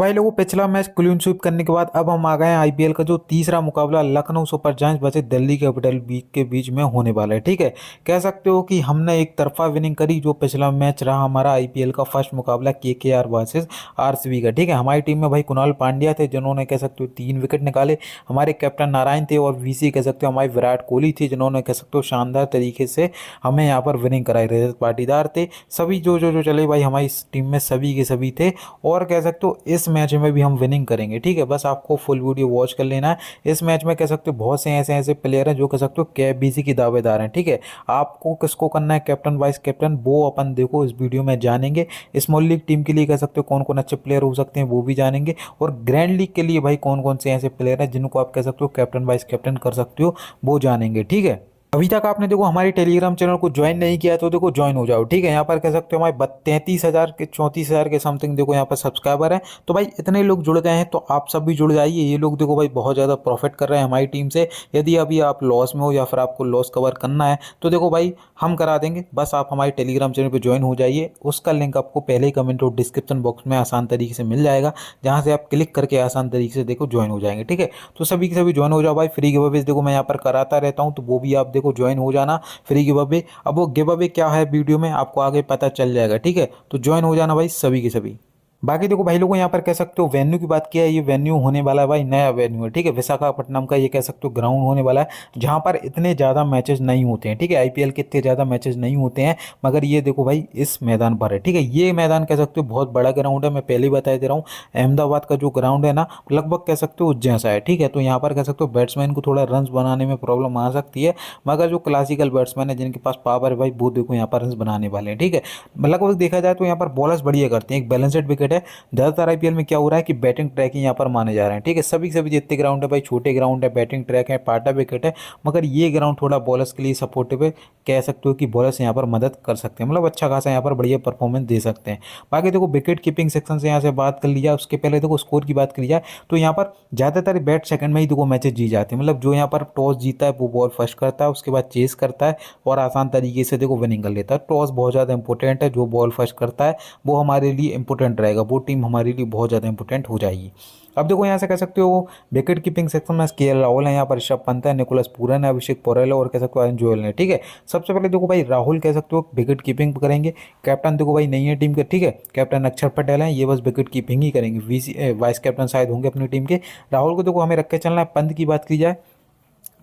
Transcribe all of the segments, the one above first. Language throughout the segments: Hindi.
भाई लोगों पिछला मैच क्लीन स्वीप करने के बाद अब हम आ गए हैं आईपीएल का जो तीसरा मुकाबला Lucknow super giants versus Delhi capital के बीच में होने वाला है। ठीक है, कह सकते हो कि हमने एक तरफा विनिंग करी। जो पिछला मैच रहा हमारा आईपीएल का फर्स्ट मुकाबला केकेआर वर्सेस आरसीबी का। ठीक है, हमारी टीम में भाई कुणाल पांड्या थे जिन्होंने कह सकते हो 3 विकेट निकाले। हमारे कैप्टन नारायण थे और वीसी कह सकते हो हमारे विराट कोहली थे जिन्होंने कह सकते हो शानदार तरीके से हमें यहाँ पर विनिंग कराई। रजत पाटीदार थे। सभी जो चले भाई हमारी टीम में सभी के सभी थे और कह सकते हो इस मैच में भी हम विनिंग करेंगे। ठीक है, बस आपको फुल वीडियो वॉच कर लेना है। इस मैच में कह सकते हो बहुत से ऐसे ऐसे प्लेयर हैं जो कह सकते हो केबीसी की दावेदार हैं। ठीक है, आपको किसको करना है कैप्टन वाइस कैप्टन वो अपन देखो इस वीडियो में जानेंगे। स्मॉल लीग टीम के लिए कह सकते हो कौन कौन अच्छे प्लेयर हो सकते हैं वो भी जानेंगे, और ग्रैंड लीग के लिए भाई कौन कौन से ऐसे प्लेयर हैं जिनको आप कह सकते हो कैप्टन वाइस कैप्टन कर सकते हो वो जानेंगे। ठीक है, अभी तक आपने देखो हमारे टेलीग्राम चैनल को ज्वाइन नहीं किया तो देखो ज्वाइन हो जाओ। ठीक है, यहाँ पर कह सकते हो हमारे 33,000 के 34,000 के समथिंग देखो यहाँ पर सब्सक्राइबर हैं। तो भाई इतने लोग जुड़ गए हैं तो आप सब भी जुड़ जाइए। ये लोग देखो भाई बहुत ज़्यादा प्रॉफिट कर रहे हैं हमारी टीम से। यदि अभी आप लॉस में हो या फिर आपको लॉस कवर करना है तो देखो भाई हम करा देंगे। बस आप हमारे टेलीग्राम चैनल पर ज्वाइन हो जाइए। उसका लिंक आपको पहले ही कमेंट और डिस्क्रिप्शन बॉक्स में आसान तरीके से मिल जाएगा, जहाँ से आप क्लिक करके आसान तरीके से देखो ज्वाइन हो जाएंगे। ठीक है, तो सभी के सभी ज्वाइन हो जाओ भाई। फ्री गिव देखो मैं यहाँ पर कराता रहता हूँ तो वो भी आप देखो ज्वाइन हो जाना। फ्री गिव अवे, अब वो गिव अवे क्या है वीडियो में आपको आगे पता चल जाएगा। ठीक है, तो ज्वाइन हो जाना भाई सभी के सभी। बाकी देखो भाई लोगों यहाँ पर कह सकते हो वेन्यू की बात किया है। ये वेन्यू होने वाला है भाई नया वेन्यू है। ठीक है, विशाखापट्टनम का ये कह सकते हो ग्राउंड होने वाला है जहाँ पर इतने ज़्यादा मैचेस नहीं होते हैं। ठीक है, आईपीएल के इतने ज़्यादा मैचेस नहीं होते हैं, मगर ये देखो भाई इस मैदान पर है। ठीक है, ये मैदान कह सकते हो बहुत बड़ा ग्राउंड है। मैं पहले ही बता दे रहा हूँ अहमदाबाद का जो ग्राउंड है ना लगभग कह सकते हो उज्जैन सा है। ठीक है, तो यहाँ पर कह सकते हो बैट्समैन को थोड़ा रन बनाने में प्रॉब्लम आ सकती है, मगर जो क्लासिकल बैट्समैन है जिनके पास पावर है भाई वो देखो यहाँ पर रन बनाने वाले हैं। ठीक है, लगभग देखा जाए तो यहाँ पर बॉलर्स बढ़िया करते हैं। एक बैलेंसड विकेट है। ज़्यादातर आईपीएल में क्या हो रहा है कि बैटिंग ट्रैक ही यहाँ पर माने जा रहे हैं। ठीक है, सभी के सभी जितने ग्राउंड है भाई छोटे ग्राउंड है, बैटिंग ट्रैक है, पाटा विकेट है, मगर ये ग्राउंड थोड़ा बॉलर्स के लिए सपोर्टिव है। कह सकते हो कि बॉलर्स यहाँ पर मदद कर सकते हैं, मतलब अच्छा खासा यहाँ पर बढ़िया परफॉर्मेंस दे सकते हैं। बाकी देखो विकेट कीपिंग सेक्शन से यहाँ से बात कर लिया, उसके पहले देखो स्कोर की बात करी जाए तो यहाँ पर ज़्यादातर बैट सेकंड में ही देखो मैचेस जी जाते हैं। मतलब जो यहाँ पर टॉस जीता है वो बॉल फर्स्ट करता है, उसके बाद चेस करता है और आसान तरीके से देखो विनिंग कर लेता है। टॉस बहुत ज़्यादा इंपॉर्टेंट है, जो बॉल फर्स्ट करता है वो हमारे लिए इंपॉर्टेंट रहेगा, वो टीम हमारे लिए बहुत ज़्यादा इंपॉर्टेंट हो जाएगी। अब देखो यहाँ से कह सकते हो विकेट कीपिंग सेक्शन में केएल राहुल है, यहाँ पर ऋषभ पंत है, निकोलस पूरन है, अभिषेक पोरेल है और कह सकते हो अयन जोयल है। ठीक है, सबसे पहले देखो भाई राहुल कह सकते हो विकेट कीपिंग करेंगे। कैप्टन देखो भाई नहीं है टीम के। ठीक है, कैप्टन अक्षर पटेल है, ये बस विकेट कीपिंग ही करेंगे। वीसी वाइस कैप्टन शायद होंगे अपनी टीम के। राहुल को देखो हमें रख के चलना है। पंत की बात की जाए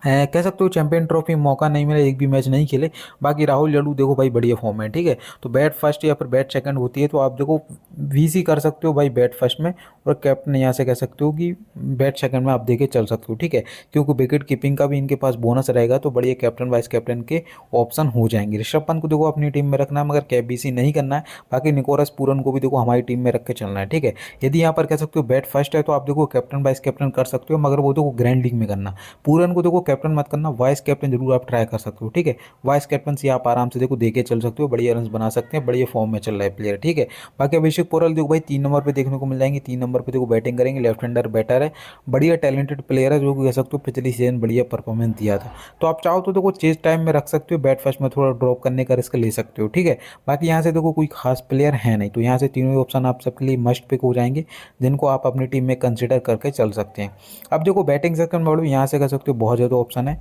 कह सकते हो चैंपियन ट्रॉफी मौका नहीं मिला, एक भी मैच नहीं खेले। बाकी राहुल जड़ू देखो भाई बढ़िया फॉर्म है। ठीक है, तो बैट फर्स्ट या फिर बैट सेकंड होती है तो आप देखो वीसी कर सकते हो भाई बैट फर्स्ट में, और कैप्टन यहाँ से कह सकते हो कि बैट सेकंड में आप देके चल सकते हो। ठीक है, क्योंकि विकेट कीपिंग का भी इनके पास बोनस रहेगा तो बढ़िया कैप्टन वाइस कैप्टन के ऑप्शन हो जाएंगे। ऋषभ पंत को देखो अपनी टीम में रखना है मगर केबीसी नहीं करना है। बाकी निकोलस पूरन को भी देखो हमारी टीम में रख के चलना है। ठीक है, यदि यहाँ पर कह सकते हो बैट फर्स्ट है तो आप देखो कैप्टन वाइस कैप्टन कर सकते हो, मगर वो देखो ग्रैंड लीग में करना। पूरन को देखो कैप्टन मत करना, वाइस कैप्टन जरूर आप ट्राई कर सकते हो। ठीक है, वाइस कैप्टन से आप आराम से देखो देके चल सकते हो, बढ़िया रन बना सकते हैं, बढ़िया फॉर्म में चल रहा है प्लेयर। ठीक है, बाकी अभिषेक पोरल देखो भाई 3 नंबर पे देखने को मिल जाएंगे। 3 नंबर पे देखो बैटिंग करेंगे, लेफ्ट हैंडर बैटर है, बढ़िया टैलेंटेड प्लेयर है जो कह सकते हो पिछली सीजन बढ़िया परफॉर्मेंस दिया था। तो आप चाहो तो देखो चेस टाइम में रख सकते हो, बैट फर्स्ट में थोड़ा ड्रॉप करने का रिस्क ले सकते हो। ठीक है, बाकी यहाँ से देखो कोई खास प्लेयर है नहीं, तो यहाँ से तीनों ही ऑप्शन आप सबके लिए मस्ट पिक हो जाएंगे जिनको आप अपनी टीम में कंसिडर करके चल सकते हैं। अब देखो बैटिंग सेक्शन में यहाँ से कह सकते हो बहुत ज़्यादा ऑप्शन है।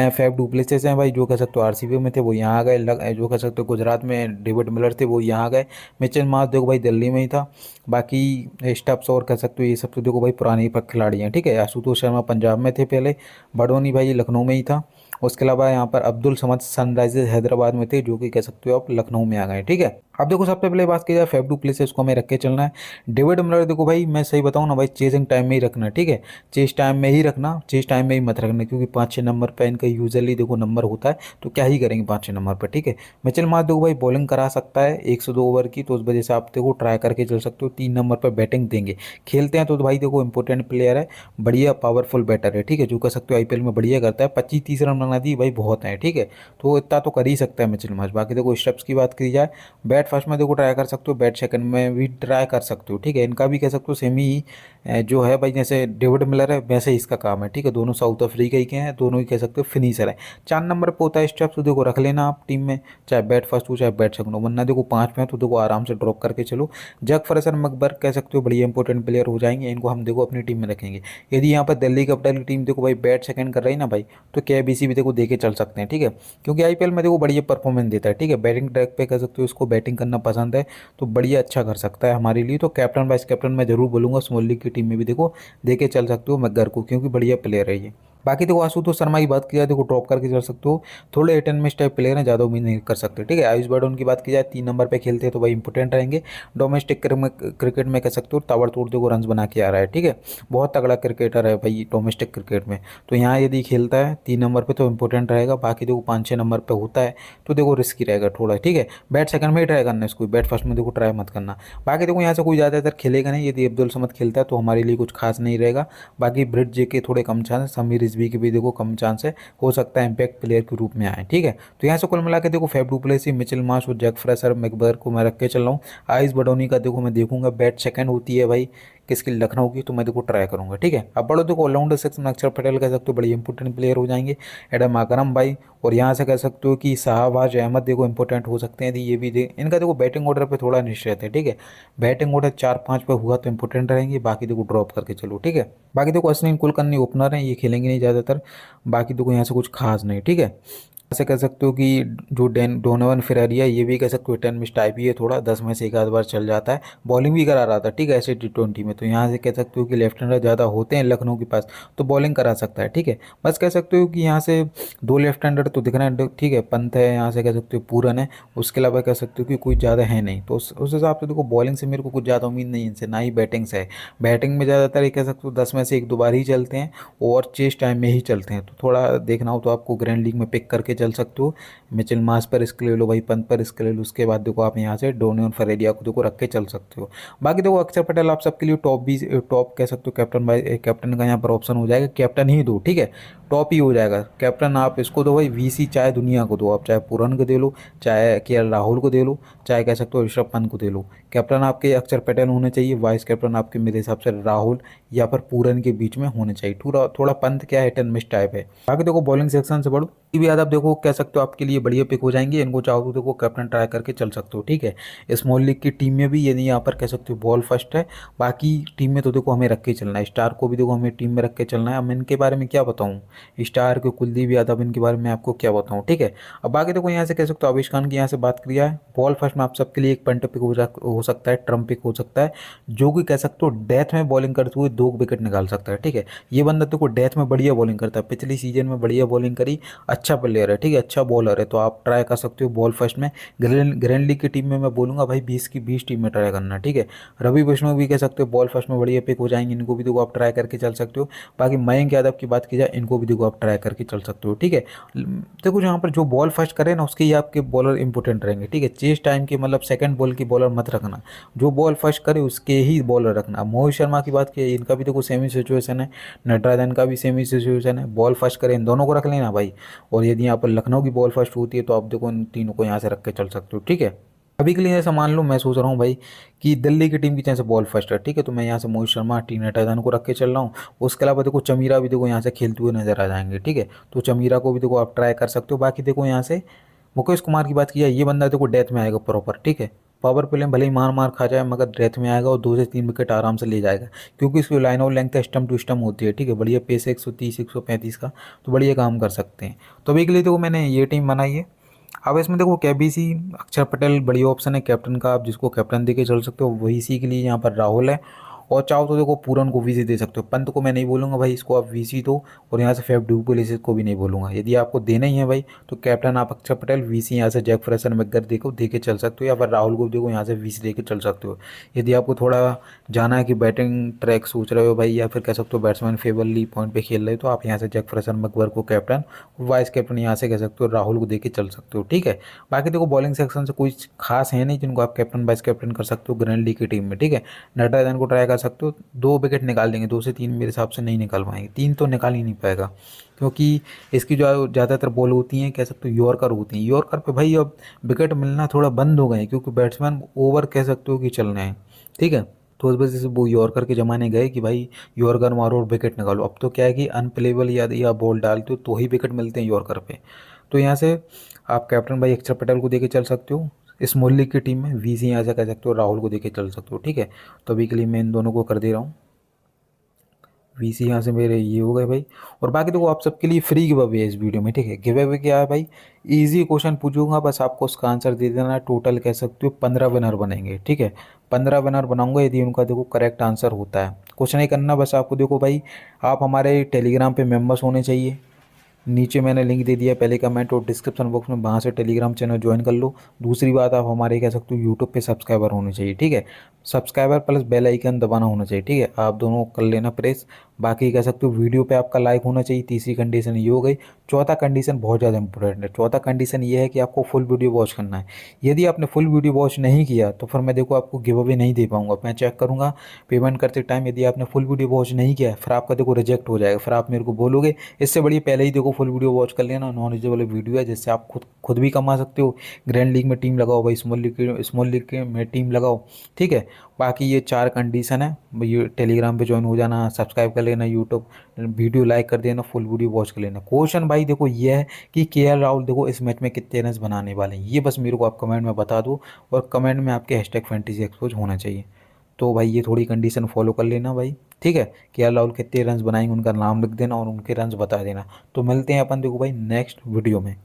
फैफ डुप्लेसिस हैं भाई जो कह सकते हो आरसीबी में थे वो यहाँ आ गए। जो कह सकते हो गुजरात में डेविड मिलर थे वो यहाँ आ गए। मिचेल मार्श देखो भाई दिल्ली में ही था। बाकी स्टब्स और कह सकते हो ये सब तो देखो भाई पुराने खिलाड़ी हैं। ठीक है, आशुतोष शर्मा पंजाब में थे पहले, बडोनी भाई लखनऊ में ही था। उसके अलावा यहाँ पर अब्दुल समद सनराइजर्स हैदराबाद में थे जो कि कह सकते हो आप लखनऊ में आ गए। ठीक है, अब देखो सबसे पहले बात की जाए फैफ डुप्लेसिस को हमें रख के चलना है। डेविड मिलर देखो भाई मैं सही बताऊँ ना भाई चेसिंग टाइम में ही रखना। ठीक है, चेस टाइम में ही रखना, चेस टाइम में ही मत रखना, क्योंकि 5-6 नंबर पर इनका यूजुअली देखो नंबर होता है तो क्या ही करेंगे 5-6 नंबर पर। ठीक है, मिचेल मार्श देखो भाई बॉलिंग करा सकता है 102 ओवर की, तो उस वजह से आप देखो ट्राई करके चल सकते हो। 3 नंबर पर बैटिंग देंगे, खेलते हैं तो भाई देखो इंपॉर्टेंट प्लेयर है, बढ़िया पावरफुल बैटर है। ठीक है, जो कह सकते हो आईपीएल में बढ़िया करता है, 25-30 रन बना दी भाई बहुत है। ठीक है, तो इतना तो कर ही सकता है मिचेल मार्श। बाकी देखो स्टेप्स की बात की जाए बैट बैट फर्स्ट में देखो ट्राई कर सकते हो, बैट सेकंड में भी ट्राई कर सकते हो, ठीक है। इनका भी कह सकते हो सेम ही जो है भाई, जैसे डेविड मिलर है वैसे ही इसका काम है, ठीक है। दोनों साउथ अफ्रीका ही के हैं, दोनों ही कह सकते हो फिनिशर है। 4 नंबर पे होता है स्टेप्स, तो देखो रख लेना आप टीम में, चाहे बैट फर्स्ट हो चाहे बैट सेकंड हो, वरना देखो 5 में तो देखो आराम से ड्रॉप करके चलो। जग फरसन मकबर कह सकते हो बढ़िया इंपॉर्टेंट प्लेयर हो जाएंगे, इनको हम देखो अपनी टीम में रखेंगे। यदि यहाँ पर दिल्ली कैपिटल की टीम देखो भाई बैट सेकंड कर रही है ना भाई, तो केबीसी भी देखो देके चल सकते हैं, ठीक है। क्योंकि आईपीएल में देखो बढ़िया परफॉर्मेंस देता है, ठीक है। बैटिंग ट्रैक पे कह सकते हो इसको बैटिंग करना पसंद है, तो बढ़िया अच्छा कर सकता है हमारे लिए। तो कैप्टन वाइस कैप्टन मैं जरूर बोलूँगा, स्मॉल लीग की टीम में भी देखो देके चल सकते हो मगर को, क्योंकि बढ़िया प्लेयर है ये। बाकी देखो आशुतोष शर्मा की बात की जाए, देखो ड्रॉप करके चल सकते हो, थोड़े hit and miss type player हैं, ज़्यादा उम्मीद नहीं कर सकते, ठीक है। आयुष बर्डन की बात की जाए 3 नंबर पे खेलते हैं तो भाई इंपॉर्टेंट रहेंगे। डोमेस्टिक क्रिकेट में कह सकते हो ताबड़तोड़ देखो रन बना के आ रहा है, ठीक है। बहुत तगड़ा क्रिकेटर है भाई डोमेस्टिक क्रिकेट में, तो यहाँ यदि खेलता है 3 नंबर पे तो इंपॉर्टेंट रहेगा। बाकी देखो 5-6 नंबर पे होता है तो देखो रिस्की रहेगा थोड़ा, ठीक है। बैट सेकंड में ही ट्राई करना है इसको, बैट फर्स्ट में देखो ट्राई मत करना। बाकी देखो यहाँ से कोई ज़्यादातर खेलेगा नहीं, यदि अब्दुल समद खेलता है तो हमारे लिए कुछ खास नहीं रहेगा। बाकी ब्रिट जे के थोड़े कम चांस, समीर रिजवी के भी देखो कम चांस है, हो सकता है इम्पैक्ट प्लेयर के रूप में आए, ठीक है। तो यहाँ से कुल मिला के देखो Faf du Plessis, Mitchell Marsh और जैक फ्रेशर मैकबर को मैं रख के चल रहा हूँ। आइस बडोनी का देखो मैं देखूंगा, बैट सेकंड होती है भाई किसकी, लखनऊ की, तो मैं देखो ट्राई करूंगा, ठीक है। अब बड़ो देखो ऑलराउंडर सेक्शन में अक्षर पटेल कह सकते हो बड़ी इंपॉर्टेंट प्लेयर हो जाएंगे, एडम आकरम भाई, और यहाँ से कह सकते हो कि शाहबाज अहमद देखो इंपॉर्टेंट हो सकते हैं, ये भी इनका देखो बैटिंग ऑर्डर पे थोड़ा निश्चित है, ठीक है। बैटिंग ऑर्डर 4-5 पे हुआ तो इंपॉर्टेंट रहेंगे, बाकी देखो ड्रॉप करके चलो, ठीक है। बाकी देखो अश्विन कुलकर्णी ओपनर हैं, ये खेलेंगे नहीं ज़्यादातर। बाकी देखो यहाँ से कुछ खास नहीं, ठीक है। ऐसे कह सकते हो कि जो डोनोवन फेरेरा ये भी कह सकते हो टेन मिस टाइप ही है, थोड़ा 10 में से एक आध बार चल जाता है, बॉलिंग भी करा रहा था, ठीक है, ऐसे T20 में। तो यहाँ से कह सकते हो कि लेफ्ट हैंडर ज़्यादा होते हैं लखनऊ के पास, तो बॉलिंग करा सकता है, ठीक है। बस कह सकते हो कि यहाँ से 2 लेफ्ट हैंडर तो दिख रहे हैं, ठीक है। पंत है, यहाँ से कह सकते हो पूरन है, उसके अलावा कह सकते हो कि कोई ज़्यादा है नहीं। तो उस हिसाब से देखो बॉलिंग से मेरे को कुछ ज़्यादा उम्मीद नहीं है इनसे, ना ही बैटिंग से है। बैटिंग में ज़्यादातर ये कह सकते हो 10 में से 1-2 बार ही चलते हैं, और चेस टाइम में ही चलते हैं। तो थोड़ा देखना हो तो आपको ग्रैंड लीग में पिक करके चल सकते हो। मिचेल मार्श पर रिस्क ले लो भाई, पंत पर रिस्क ले लो, उसके बाद देखो आप यहाँ से डोनियन फरेरिया को देखो रख के चल सकते हो। बाकी देखो अक्षर पटेल आप सबके लिए टॉप भी, टॉप कह सकते हो कैप्टन भाई, कैप्टन का यहाँ पर ऑप्शन हो जाएगा, कैप्टन ही दो, ठीक है। टॉप ही हो जाएगा कैप्टन, आप इसको दो भाई, वीसी चाहे दुनिया को दो आप, चाहे पूरन को दे लो, चाहे के राहुल को दे लो, चाहे कह सकते हो ऋषभ पंत को दे लो। कैप्टन आपके अक्षर पटेल होने चाहिए, वाइस कैप्टन आपके मेरे हिसाब से राहुल या फिर पूरन के बीच में होने चाहिए। थोड़ा थोड़ा पंत क्या है, हिट एंड मिस टाइप है। बाकी देखो बॉलिंग सेक्शन से बढ़ो, भी यादव देखो कह सकते हो आपके लिए बढ़िया पिक हो जाएंगे, इनको चाहो तो देखो कैप्टन ट्राई करके चल सकते हो, ठीक है। स्मॉल लीग की टीम में भी यदि यहाँ पर कह सकते हो बॉल फर्स्ट है, बाकी टीम में तो देखो हमें रख के चलना है। स्टार को भी देखो हमें टीम में रख के चलना है। अब मैं इनके बारे में क्या बताऊँ, स्टार के कुलदीप यादव, इनके बारे में आपको क्या बताऊँ, ठीक है। अब बाकी देखो यहाँ से कह सकते हो आवेश खान की यहाँ से बात किया है, बॉल फर्स्ट में आप सबके लिए एक पंट पिक हो सकता है, ट्रम्प पिक हो सकता है, जो कि कह सकते हो डेथ में बॉलिंग करते हुए 2 विकेट निकाल सकता है, ठीक है। ये बंदा देखो डेथ में बढ़िया बॉलिंग करता है, पिछली सीजन में बढ़िया बॉलिंग करी, अच्छा प्लेयर है, ठीक है, अच्छा बॉलर है। तो आप ट्राई कर सकते हो बॉल फर्स्ट में। ग्रैंड लीग की टीम में मैं बोलूँगा भाई 20 की 20 टीम में ट्राई करना, ठीक है। रवि वैष्णव भी कह सकते हो बॉल फर्स्ट में बढ़िया पिक हो जाएंगे, इनको भी देखो आप ट्राई करके चल सकते हो। बाकी मयंक यादव की बात की जाए, इनको भी देखो आप ट्राई करके चल सकते हो, ठीक है। देखो जहाँ पर जो बॉल फर्स्ट करे ना उसके ही आपके बॉलर इंपॉर्टेंट रहेंगे, ठीक है। चेस टाइम के मतलब सेकंड बॉल की बॉलर मत रखना, जो बॉल फर्स्ट करे उसके ही बॉलर रखना। मोहित शर्मा की बात की, इनका भी देखो सेमी सिचुएशन है, नटराजन का भी सेमी सिचुएशन है, बॉल फर्स्ट करे इन दोनों को रख लेना भाई। और यदि यहाँ पर लखनऊ की बॉल फर्स्ट होती है तो आप देखो इन तीनों को यहाँ से रख के चल सकते हो, ठीक है। अभी के लिए ऐसा मान लो मैं सोच रहा हूँ भाई कि दिल्ली की टीम की तरह से बॉल फर्स्ट है, ठीक है। तो मैं यहाँ से मोहित शर्मा, टी नटराजन को रख के चल रहा हूँ। उसके अलावा देखो चमीरा भी देखो यहाँ से खेलते हुए नजर आ जाएंगे, ठीक है। तो चमीरा को भी देखो आप ट्राई कर सकते हो। बाकी देखो यहाँ से मुकेश कुमार की बात की जाए, ये बंदा देखो डेथ में आएगा प्रॉपर, ठीक है। पावर प्ले में भले ही मार मार खा जाए मगर डेथ में आएगा और 2 से 3 विकेट आराम से ले जाएगा, क्योंकि इसकी line of length stump to stump होती है, ठीक है। बढ़िया पेस है 130 135 का, तो बढ़िया काम कर सकते हैं। तो अभी के लिए देखो मैंने ये टीम बनाई है। अब इसमें देखो केबीसी, अक्षर पटेल बढ़िया ऑप्शन है कैप्टन का, आप जिसको कैप्टन दे के चल सकते हो। वही सी के लिए यहाँ पर राहुल है, और चाहो तो देखो पूरन को वीसी दे सकते हो। पंत को मैं नहीं बोलूँगा भाई इसको आप वीसी दो, और यहाँ से फैफ डुप्लेसिस को भी नहीं बोलूँगा। यदि आपको देना ही है भाई तो कैप्टन आप अक्षर पटेल, वीसी यहाँ से जैक फ्रेशर मैकगर देखो दे के चल सकते हो, या फिर राहुल को देखो यहाँ से वीसी दे के चल सकते हो। यदि आपको थोड़ा जाना है कि बैटिंग ट्रैक सोच रहे हो भाई, या फिर कह सकते हो बैट्समैन फेवरली पॉइंट पे खेल रहे हो, तो आप यहाँ से जैक फ्रेशर मैकगर को कैप्टन, वाइस कैप्टन यहाँ से कह सकते हो राहुल को दे के चल सकते हो, ठीक है। बाकी देखो बॉलिंग सेक्शन से कोई खास है नहीं जिनको आप कैप्टन वाइस कैप्टन कर सकते हो ग्रैंड लीग की टीम में, ठीक है। नटराजन को ट्राई कर सकते हो, 2 विकेट निकाल देंगे, 2 से 3 मेरे हिसाब से नहीं निकाल पाएंगे, 3 तो निकाल ही नहीं पाएगा, क्योंकि इसकी जो ज़्यादातर बॉल होती हैं कह सकते हो यॉर्कर होती हैं। यॉर्कर पे भाई अब विकेट मिलना थोड़ा बंद हो गए हैं, क्योंकि बैट्समैन ओवर कह सकते हो कि चल रहे हैं, ठीक है। तो उस वजह से वो यॉर्कर के ज़माने गए कि भाई यॉर्कर मारो और विकेट निकालो। अब तो क्या है कि अनप्लेबल या बॉल डालते हो तो ही विकेट मिलते हैं यॉर्कर पे। तो यहाँ से आप कैप्टन भाई अक्षर पटेल को देके चल सकते हो स्मॉल लीग की टीम में, वीसी यहाँ से कह सकते हो राहुल को देके चल सकते हो, ठीक है। तो अभी के लिए मैं इन दोनों को कर दे रहा हूँ। वीसी यहाँ से मेरे ये हो गए भाई। और बाकी देखो आप सबके लिए फ्री गिव अवे है इस वीडियो में, ठीक है। गिव अवे क्या है भाई, इजी क्वेश्चन पूछूंगा, बस आपको उसका आंसर दे देना है। टोटल कह सकते हो 15 विनर बनेंगे, ठीक है। 15 विनर बनाऊंगा यदि उनका देखो करेक्ट आंसर होता है। कुछ नहीं करना, बस आपको देखो भाई आप हमारे टेलीग्राम पे मेंबर्स होने चाहिए। नीचे मैंने लिंक दे दिया पहले कमेंट और डिस्क्रिप्शन बॉक्स में, वहाँ से टेलीग्राम चैनल ज्वाइन कर लो। दूसरी बात आप हमारे कह सकते हो यूट्यूब पे सब्सक्राइबर होने चाहिए, ठीक है। सब्सक्राइबर प्लस बेल आइकन दबाना होना चाहिए, ठीक है। आप दोनों कर लेना प्रेस। बाकी कह सकते हो वीडियो पे आपका लाइक होना चाहिए। तीसरी कंडीशन ये हो गई। चौथा कंडीशन बहुत ज़्यादा इंपॉर्टेंट है। चौथा कंडीशन ये है कि आपको फुल वीडियो वॉच करना है। यदि आपने फुल वीडियो वॉच नहीं किया तो फिर मैं देखो आपको गिव अवे नहीं दे पाऊंगा। मैं चेक करूंगा पेमेंट करते टाइम, यदि आपने फुल वीडियो वॉच नहीं किया है फिर आपका देखो रिजेक्ट हो जाएगा। फिर आप मेरे को बोलोगे इससे बढ़िया पहले ही देखो फुल वीडियो वॉच कर लेना। नॉलेजेबल वाली वीडियो है जिससे आप खुद भी कमा सकते हो। ग्रैंड लीग में टीम लगाओ भाई, स्मॉल लीग के में टीम लगाओ, ठीक है। बाकी ये 4 कंडीशन है। ये टेलीग्राम पे ज्वाइन हो जाना, सब्सक्राइब कर लेना, यूट्यूब वीडियो लाइक कर देना, फुल वीडियो वॉच कर लेना। क्वेश्चन भाई देखो ये है कि केएल राहुल देखो इस मैच में कितने रन बनाने वाले हैं, ये बस मेरे को आप कमेंट में बता दो। और कमेंट में आपके हैशटैग फैंटेसी एक्सपोज होना चाहिए। तो भाई ये थोड़ी कंडीशन फॉलो कर लेना भाई, ठीक है। केएल राहुल कितने रन बनाएंगे उनका नाम लिख देना और उनके रन बता देना। तो मिलते हैं अपन देखो भाई नेक्स्ट वीडियो में।